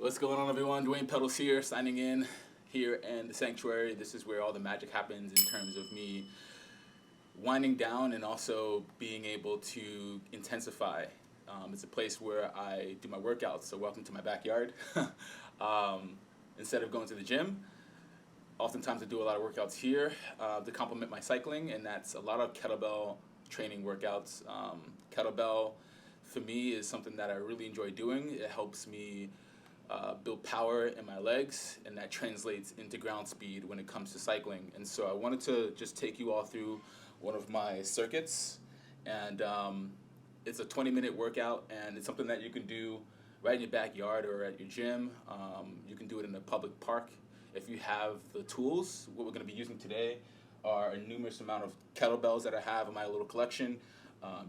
What's going on, everyone? Dwayne Pedals here, signing in here in the sanctuary. This is where all the magic happens in terms of me winding down and also being able to intensify. It's a place where I do my workouts, so welcome to my backyard. Instead of going to the gym, oftentimes I do a lot of workouts here to complement my cycling, and that's a lot of kettlebell training workouts. Kettlebell, for me, is something that I really enjoy doing. It helps me build power in my legs, and that translates into ground speed when it comes to cycling. And so I wanted to just take you all through one of my circuits, and it's a 20-minute workout, and it's something that you can do right in your backyard or at your gym. You can do it in a public park if you have the tools. What we're going to be using today are a numerous amount of kettlebells that I have in my little collection.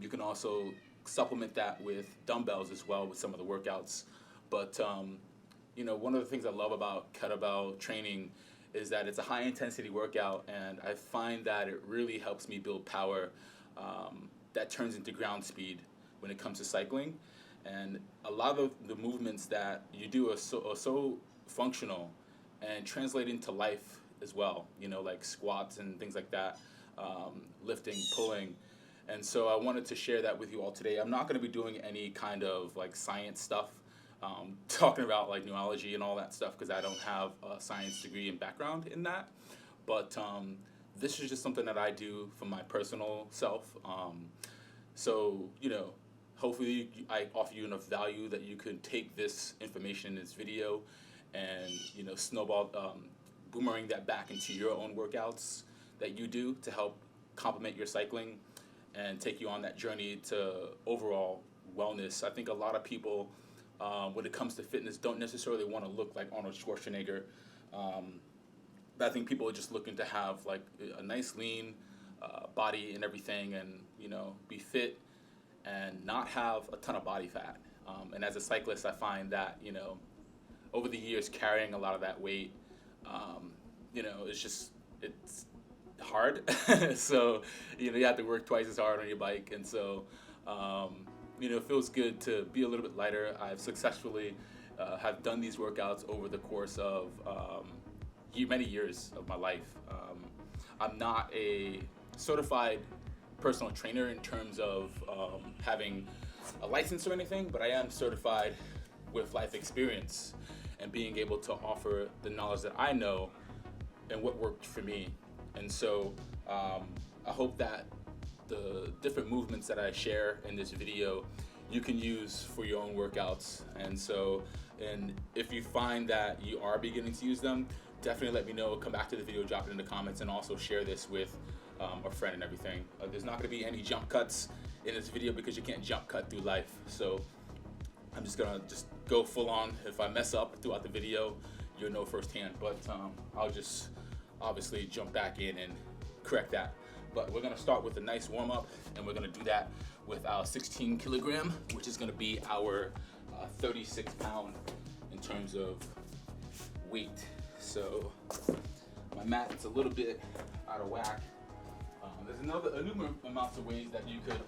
You can also supplement that with dumbbells as well with some of the workouts. But one of the things I love about kettlebell training is that it's a high intensity workout, and I find that it really helps me build power that turns into ground speed when it comes to cycling. And a lot of the movements that you do are so functional and translate into life as well, like squats and things like that, lifting, pulling. And so I wanted to share that with you all today. I'm not going to be doing any kind of like science stuff, talking about like neurology and all that stuff, because I don't have a science degree and background in that. But this is just something that I do for my personal self. Hopefully I offer you enough value that you could take this information in this video and, snowball, boomerang that back into your own workouts that you do to help complement your cycling and take you on that journey to overall wellness. I think a lot of people, when it comes to fitness, don't necessarily want to look like Arnold Schwarzenegger. But I think people are just looking to have like a nice lean body and everything, and be fit and not have a ton of body fat. And as a cyclist, I find that over the years carrying a lot of that weight, it's hard. So you have to work twice as hard on your bike, and so it feels good to be a little bit lighter. I've successfully have done these workouts over the course of many years of my life. I'm not a certified personal trainer in terms of having a license or anything, but I am certified with life experience and being able to offer the knowledge that I know and what worked for me. And so I hope that the different movements that I share in this video you can use for your own workouts. And if you find that you are beginning to use them, definitely let me know. Come back to the video, drop it in the comments, and also share this with a friend and everything. There's not going to be any jump cuts in this video because you can't jump cut through life. So I'm just going to go full on. If I mess up throughout the video, you'll know firsthand. But I'll just obviously jump back in and correct that. But we're going to start with a nice warm up, and we're going to do that with our 16 kilogram, which is going to be our 36 pound in terms of weight. So my mat is a little bit out of whack. There's a numerous amounts of ways that you could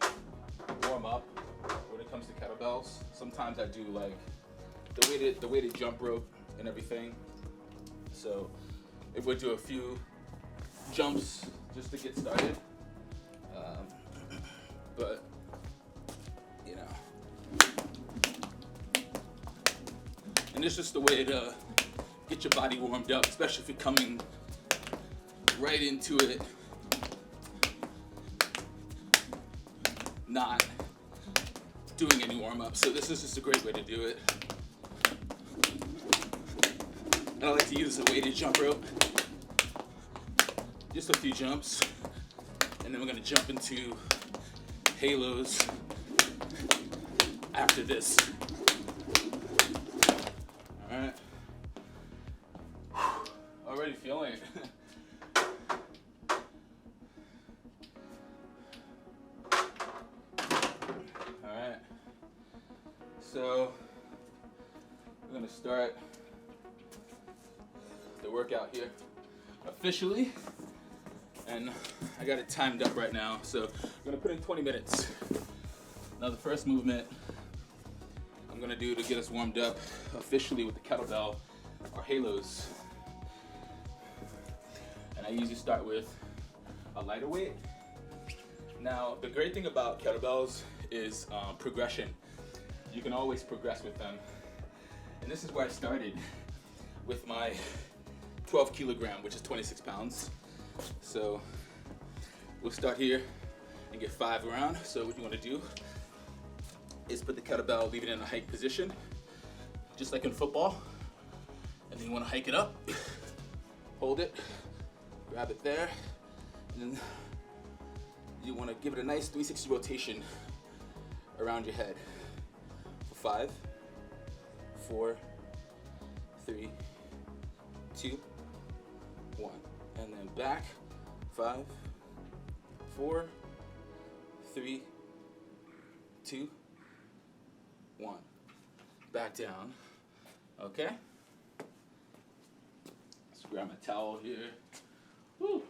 warm up when it comes to kettlebells. Sometimes I do like the weighted jump rope and everything. So if we do a few jumps just to get started, but and it's just a way to get your body warmed up, especially if you're coming right into it, not doing any warm-up. So this is just a great way to do it. And I like to use a weighted jump rope. Just a few jumps, and then we're gonna jump into halos after this. All right. Already feeling it. All right. So we're gonna start the workout here officially, and I got it timed up right now. So I'm gonna put in 20 minutes. Now the first movement, I'm I'm gonna do to get us warmed up officially with the kettlebell are halos. And I usually start with a lighter weight. Now, the great thing about kettlebells is progression. You can always progress with them. And this is where I started with my 12 kilogram, which is 26 pounds. So we'll start here and get 5 around. So what you want to do is put the kettlebell, leave it in a hike position, just like in football. And then you want to hike it up, hold it, grab it there, and then you want to give it a nice 360 rotation around your head. For 5, 4, 3, 2, 1. And then back, 5, 4, 3, 2, 1. Back down. Okay? Let's grab my towel here. Woo!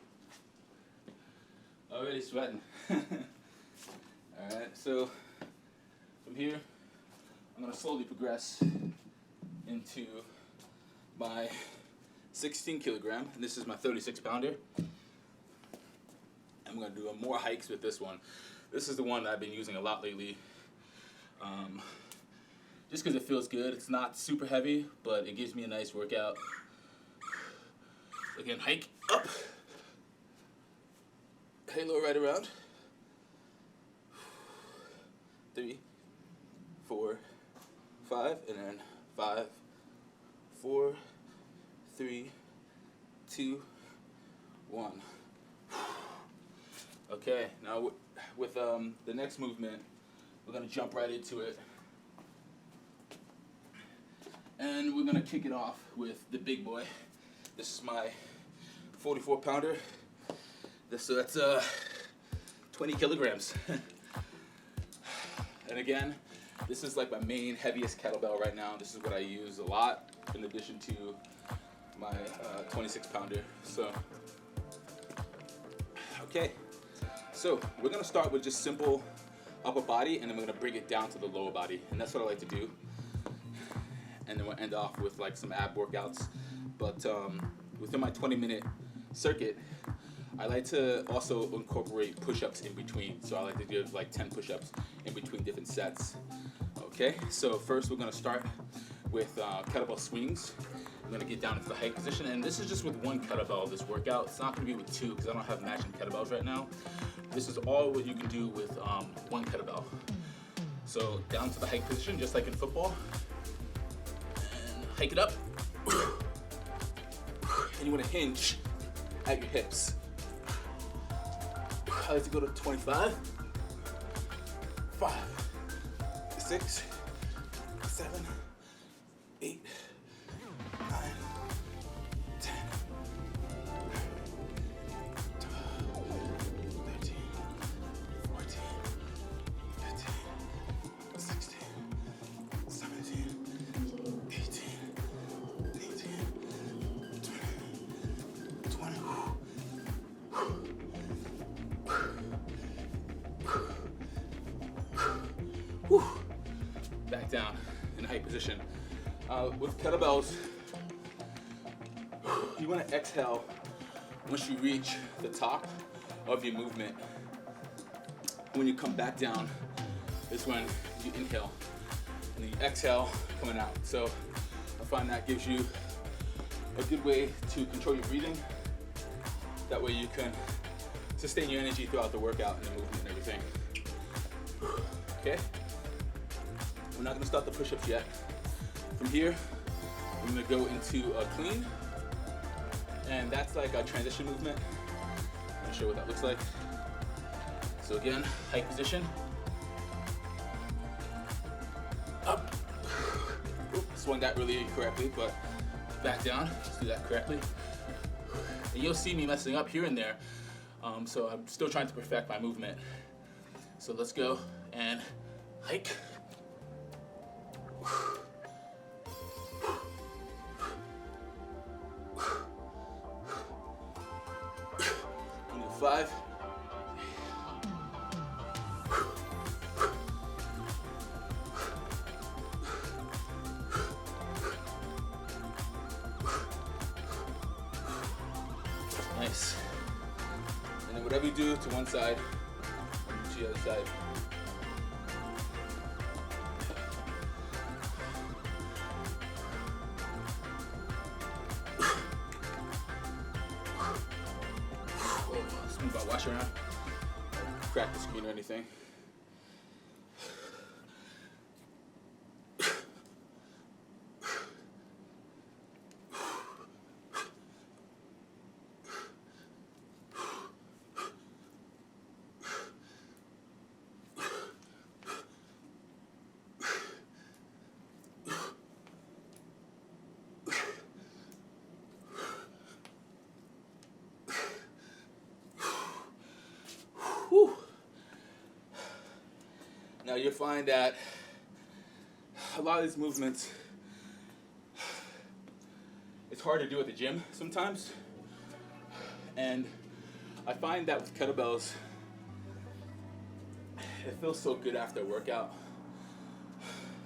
Already sweating. Alright, so from here, I'm going to slowly progress into my 16 kilogram, and this is my 36 pounder. I'm going to do more hikes with this one. This is the one that I've been using a lot lately. Just because it feels good. It's not super heavy, but it gives me a nice workout. Again, hike up. Halo right around. 3, 4, 5, and then 5, 4, 3, 2, 1. Okay, now with the next movement, we're gonna jump right into it. And we're gonna kick it off with the big boy. This is my 44 pounder. So that's 20 kilograms. And again, this is like my main heaviest kettlebell right now. This is what I use a lot in addition to my 26 pounder. So, okay. So we're gonna start with just simple upper body, and then we're gonna bring it down to the lower body. And that's what I like to do. And then we'll end off with like some ab workouts. But within my 20-minute circuit, I like to also incorporate push-ups in between. So I like to give like 10 push-ups in between different sets. Okay, so first we're gonna start with kettlebell swings. I'm gonna get down into the hike position, and this is just with one kettlebell, this workout. It's not gonna be with 2 because I don't have matching kettlebells right now. This is all what you can do with one kettlebell. So down to the hike position, just like in football. And hike it up. And you wanna hinge at your hips. I like to go to 25, 5, 6, 7, 8, 9, 10, 12, 13, 14, 15, 16, 17, 18, 19, 20, 20. Whew. Back down in high position. With kettlebells, you want to exhale once you reach the top of your movement. When you come back down is when you inhale, and then you exhale coming out. So I find that gives you a good way to control your breathing. That way you can sustain your energy throughout the workout and the movement and everything. Okay? We're not gonna start the push-ups yet. From here, we're gonna go into a clean, and that's like a transition movement. I'm not sure what that looks like. So again, hike position. Up. Oops, swung that really incorrectly, but back down. Let's do that correctly. And you'll see me messing up here and there. So I'm still trying to perfect my movement. So let's go and hike. And do 5. press. And then whatever you do to one side, to the other side. Something about wash around. Crack the screen or anything. Whew. Now you'll find that a lot of these movements, it's hard to do at the gym sometimes. And I find that with kettlebells, it feels so good after a workout.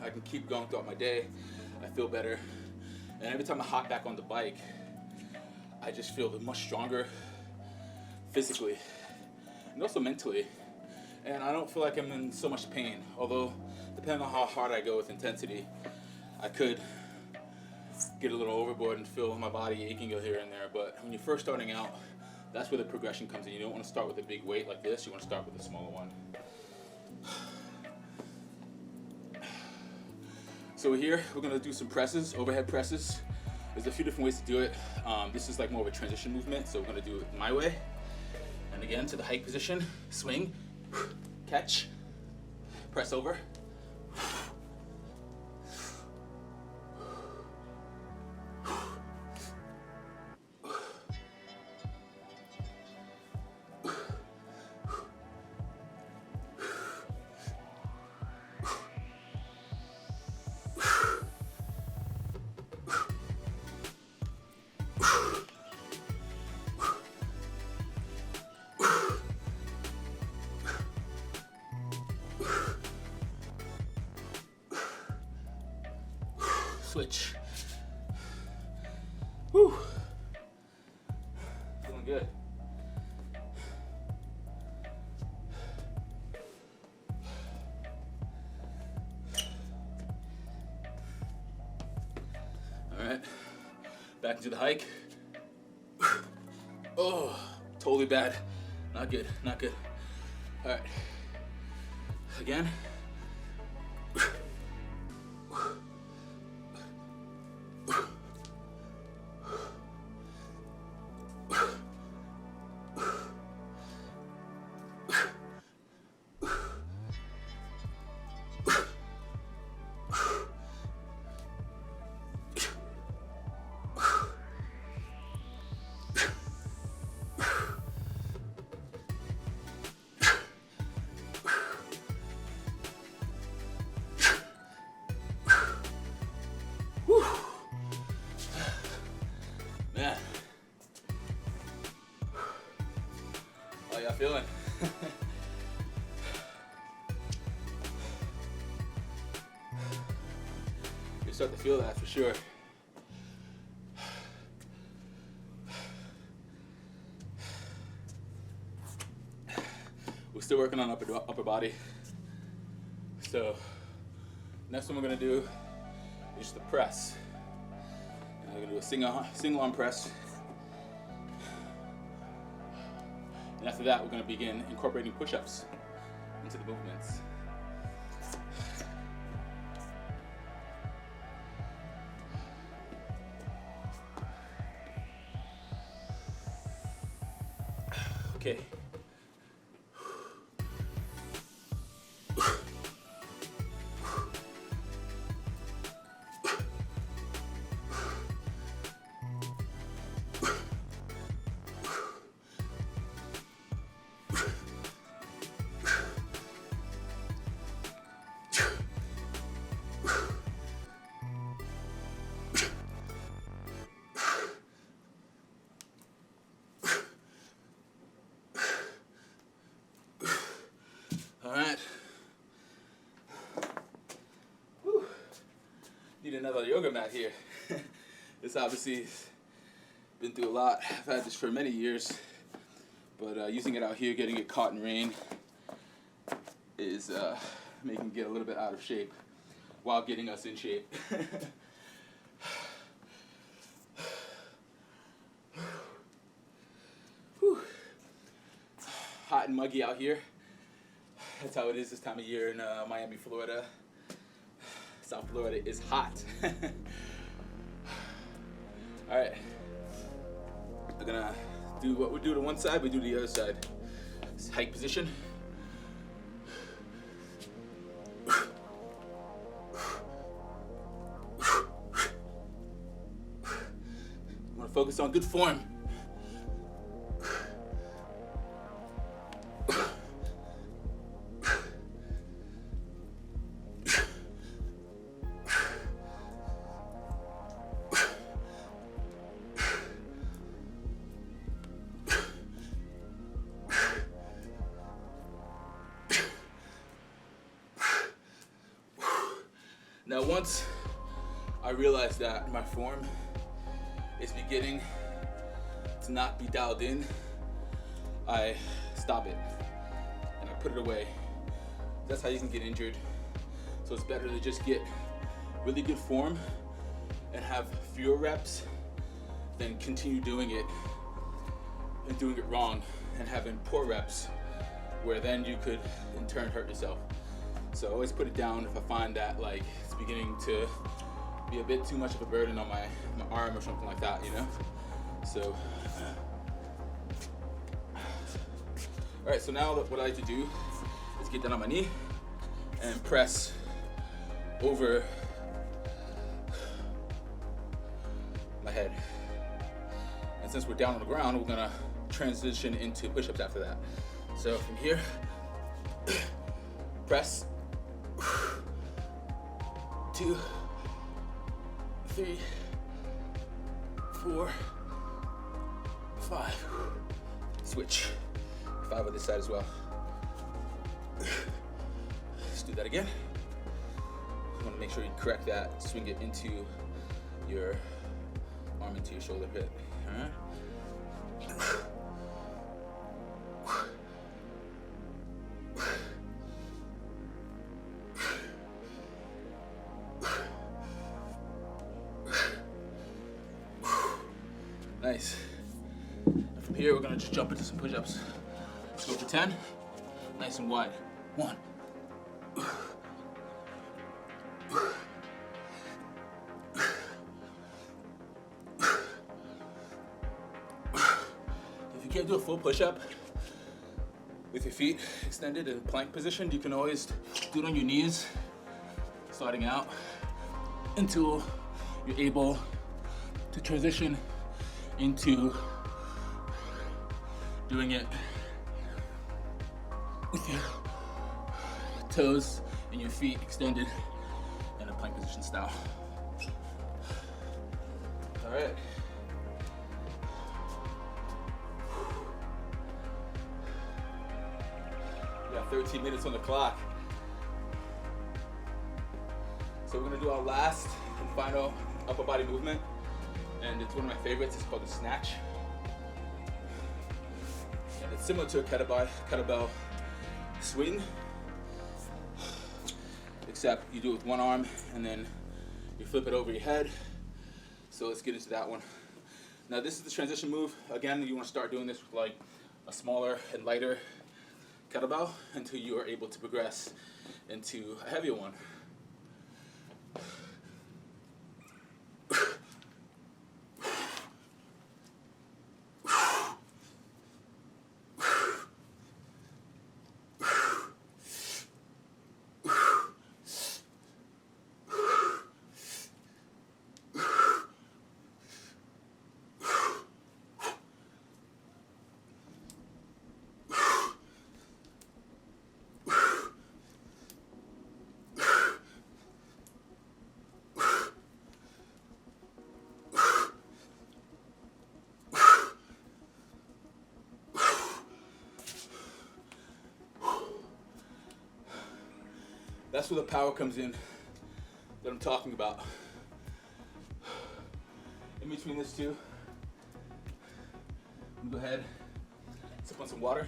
I can keep going throughout my day. I feel better. And every time I hop back on the bike, I just feel much stronger physically and also mentally. And I don't feel like I'm in so much pain. Although, depending on how hard I go with intensity, I could get a little overboard and feel my body aching here and there. But when you're first starting out, that's where the progression comes in. You don't want to start with a big weight like this. You want to start with a smaller one. So here, we're going to do some presses, overhead presses. There's a few different ways to do it. This is like more of a transition movement, so we're going to do it my way. And again, to the hike position, swing, catch, press over. Switch. Whew. Feeling good. All right, back into the hike. Oh, totally bad. Not good, not good. All right, again. Man, how y'all feeling? You start to feel that for sure. We're still working on upper body. So next one we're gonna do is just the press. We're gonna do a single arm press. And after that, we're gonna begin incorporating push-ups into the movements. Okay. All right. Need another yoga mat here. This obviously is been through a lot. I've had this for many years, but using it out here, getting it caught in rain, is making it get a little bit out of shape while getting us in shape. Hot and muggy out here. That's how it is this time of year in Miami, Florida. South Florida is hot. All right, we're gonna do what we do to one side, we do to the other side. Hike position. You wanna focus on good form. Now, once I realized that my form is beginning to not be dialed in, I stop it and I put it away. That's how you can get injured. So it's better to just get really good form and have fewer reps than continue doing it and doing it wrong and having poor reps where then you could in turn hurt yourself. So I always put it down if I find that like it's beginning to be a bit too much of a burden on my arm or something like that, you know? So, all right, so now what I like to do is get down on my knee and press over my head. And since we're down on the ground, we're gonna transition into push-ups after that. So from here, press, 2, 3, 4, 5. Switch. 5 on this side as well. Let's do that again. You want to make sure you correct that. Swing it into your arm, into your shoulder pit. All right. Nice. And from here, we're gonna just jump into some push-ups. Let's go for 10. Nice and wide. 1. If you can't do a full push-up with your feet extended in plank position, you can always do it on your knees, starting out until you're able to transition into doing it with your toes and your feet extended in a plank position style. All right. We got 13 minutes on the clock. So we're gonna do our last and final upper body movement. And it's one of my favorites. It's called the snatch. And it's similar to a kettlebell swing, except you do it with one arm and then you flip it over your head. So let's get into that one. Now this is the transition move. Again, you want to start doing this with like a smaller and lighter kettlebell until you are able to progress into a heavier one. That's where the power comes in that I'm talking about. In between this two, Go ahead, sip on some water.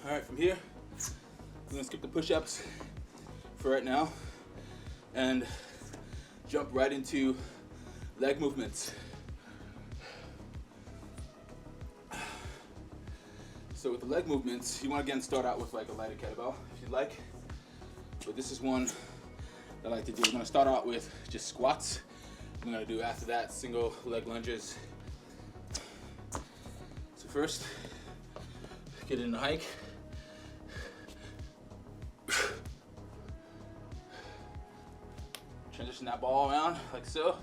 All right, from here, we're gonna skip the push-ups for right now and jump right into leg movements. So with the leg movements, you want to again start out with like a lighter kettlebell if you'd like. But this is one that I like to do. We're gonna start out with just squats. I'm gonna do after that single leg lunges. So first, get in the hike. Transition that ball around like so.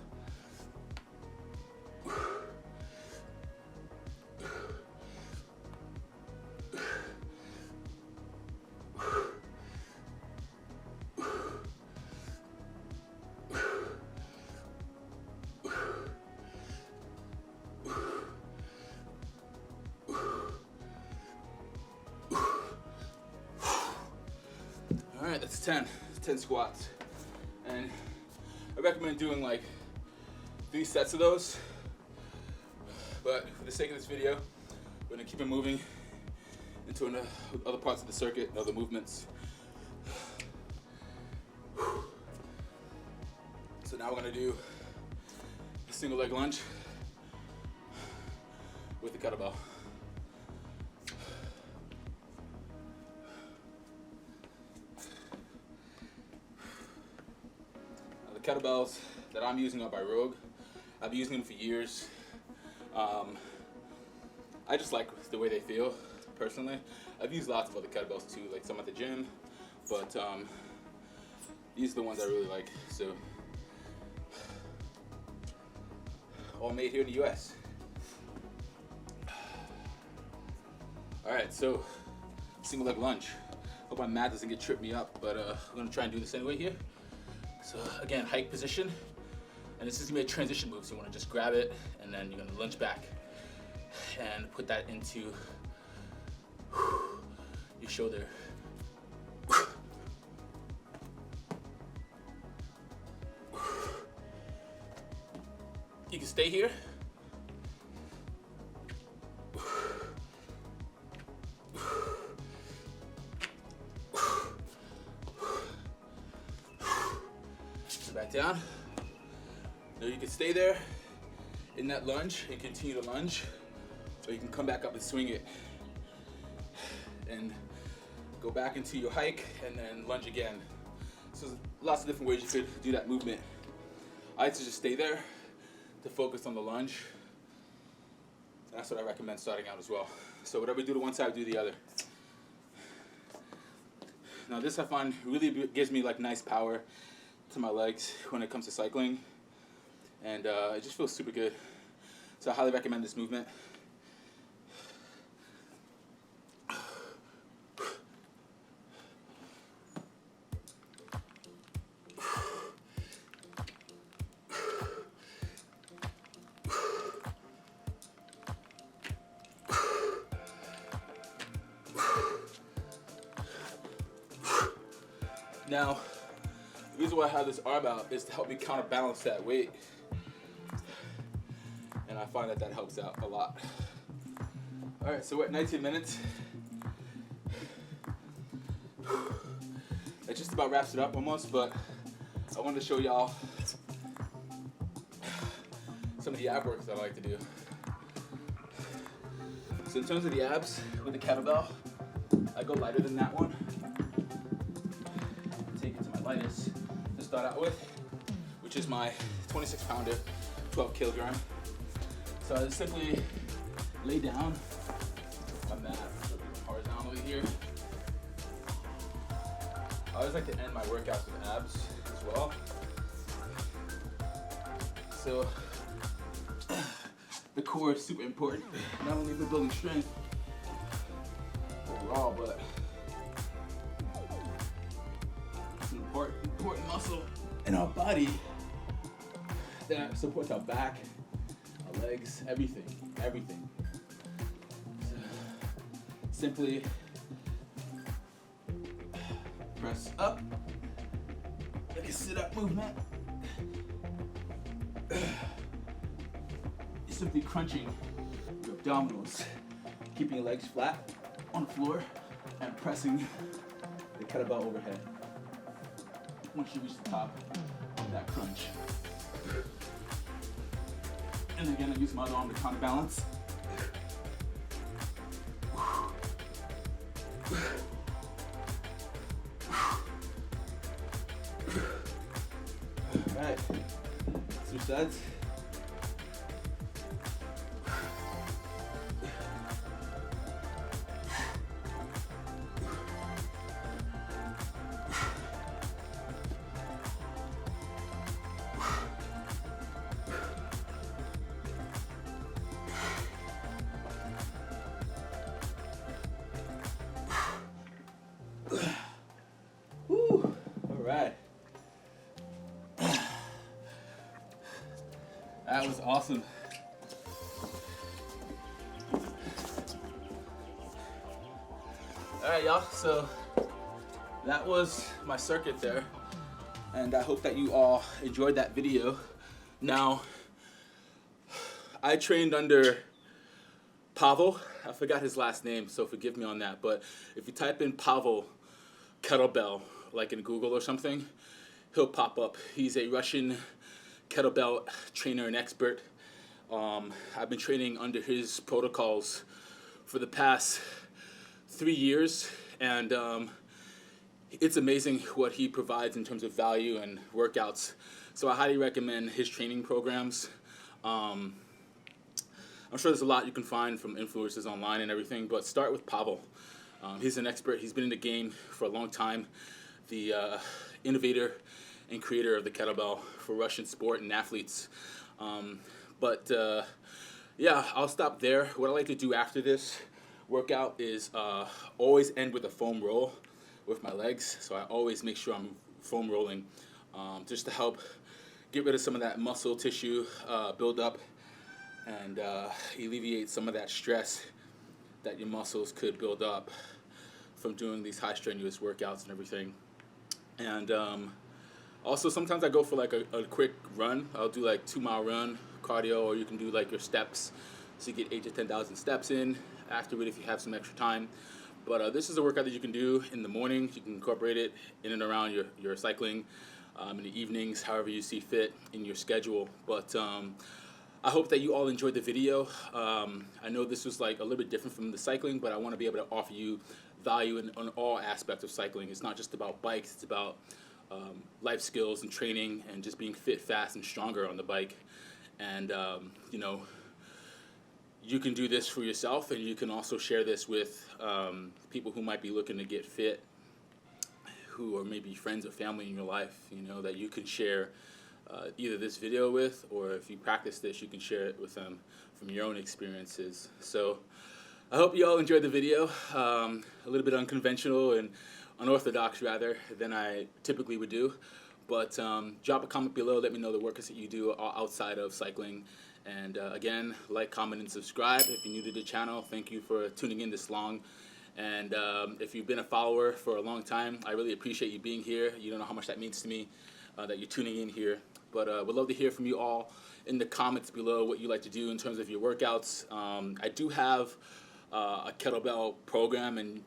All right, that's 10 squats. And I recommend doing like 3 sets of those, but for the sake of this video, we're gonna keep it moving into other parts of the circuit and other movements. So now we're gonna do a single leg lunge with the kettlebell. Kettlebells that I'm using are by Rogue. I've been using them for years. I just like the way they feel, personally. I've used lots of other kettlebells too, like some at the gym, but these are the ones I really like. So, all made here in the US. All right, so single leg lunge. Hope my mat doesn't trip me up, but I'm gonna try and do this anyway here. So again, hike position, and this is gonna be a transition move. So you wanna just grab it, and then you're gonna lunge back and put that into your shoulder. You can stay here. Back down. Now you can stay there in that lunge and continue to lunge, or you can come back up and swing it and go back into your hike and then lunge again. So there's lots of different ways you could do that movement. I like to just stay there to focus on the lunge. That's what I recommend starting out as well. So whatever you do to one side, do the other. Now this I find really gives me like nice power to my legs when it comes to cycling, and it just feels super good. So I highly recommend this movement. Now, the reason why I have this arm out is to help me counterbalance that weight, and I find that helps out a lot. All right, so we're at 19 minutes. That just about wraps it up almost, but I wanted to show y'all some of the ab work that I like to do. So in terms of the abs with the kettlebell, I go lighter than that one. Take it to my lightest to start out with, which is my 26 pounder, 12 kilogram. So I just simply lay down my mat horizontally here. I always like to end my workouts with abs as well. So the core is super important, not only for building strength overall, but it's an important muscle in our body that supports our back, our legs, everything. So, simply press up, like a sit-up movement. You're simply crunching your abdominals, keeping your legs flat on the floor, and pressing the kettlebell overhead. Once you reach the top of that crunch. And again, I use my other arm to counterbalance. Alright, switch sides. Woo! All right. That was awesome. All right, y'all. So that was my circuit there, and I hope that you all enjoyed that video. Now, I trained under Pavel. I forgot his last name, so forgive me on that. But if you type in Pavel Kettlebell, like in Google or something, he'll pop up. He's a Russian kettlebell trainer and expert. I've been training under his protocols for the past 3 years, and it's amazing what he provides in terms of value and workouts. So I highly recommend his training programs. I'm sure there's a lot you can find from influencers online and everything, but start with Pavel. He's an expert. He's been in the game for a long time. The innovator and creator of the kettlebell for Russian sport and athletes. Yeah, I'll stop there. What I like to do after this workout is always end with a foam roll with my legs. So I always make sure I'm foam rolling just to help get rid of some of that muscle tissue build up and alleviate some of that stress that your muscles could build up from doing these high strenuous workouts and everything. And also sometimes I go for like a quick run. I'll do like 2-mile run cardio, or you can do like your steps, so you get 8 to 10,000 steps in after it if you have some extra time. But this is a workout that you can do in the morning. You can incorporate it in and around your cycling in the evenings, however you see fit in your schedule. But I hope that you all enjoyed the video. I know this was like a little bit different from the cycling, but I want to be able to offer you value on all aspects of cycling. It's not just about bikes, it's about life skills and training and just being fit, fast, and stronger on the bike. And you know, you can do this for yourself, and you can also share this with people who might be looking to get fit, who are maybe friends or family in your life, you know, that you can share either this video with, or if you practice this, you can share it with them from your own experiences. So I hope you all enjoyed the video. A little bit unconventional and unorthodox rather than I typically would do. But drop a comment below, let me know the workouts that you do outside of cycling. And again, like, comment, and subscribe. If you're new to the channel, thank you for tuning in this long. And if you've been a follower for a long time, I really appreciate you being here. You don't know how much that means to me, that you're tuning in here. But we'd love to hear from you all in the comments below what you like to do in terms of your workouts. I do have a kettlebell program and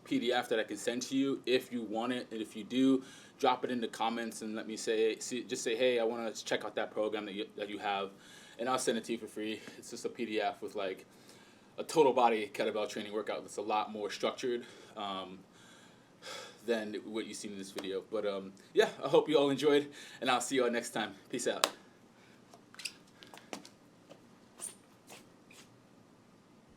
PDF that I can send to you if you want it. And if you do, drop it in the comments and let me just say, hey, I want to check out that program that you have, and I'll send it to you for free. It's just a PDF with like a total body kettlebell training workout that's a lot more structured than what you see in this video. But yeah, I hope you all enjoyed, and I'll see you all next time. Peace out.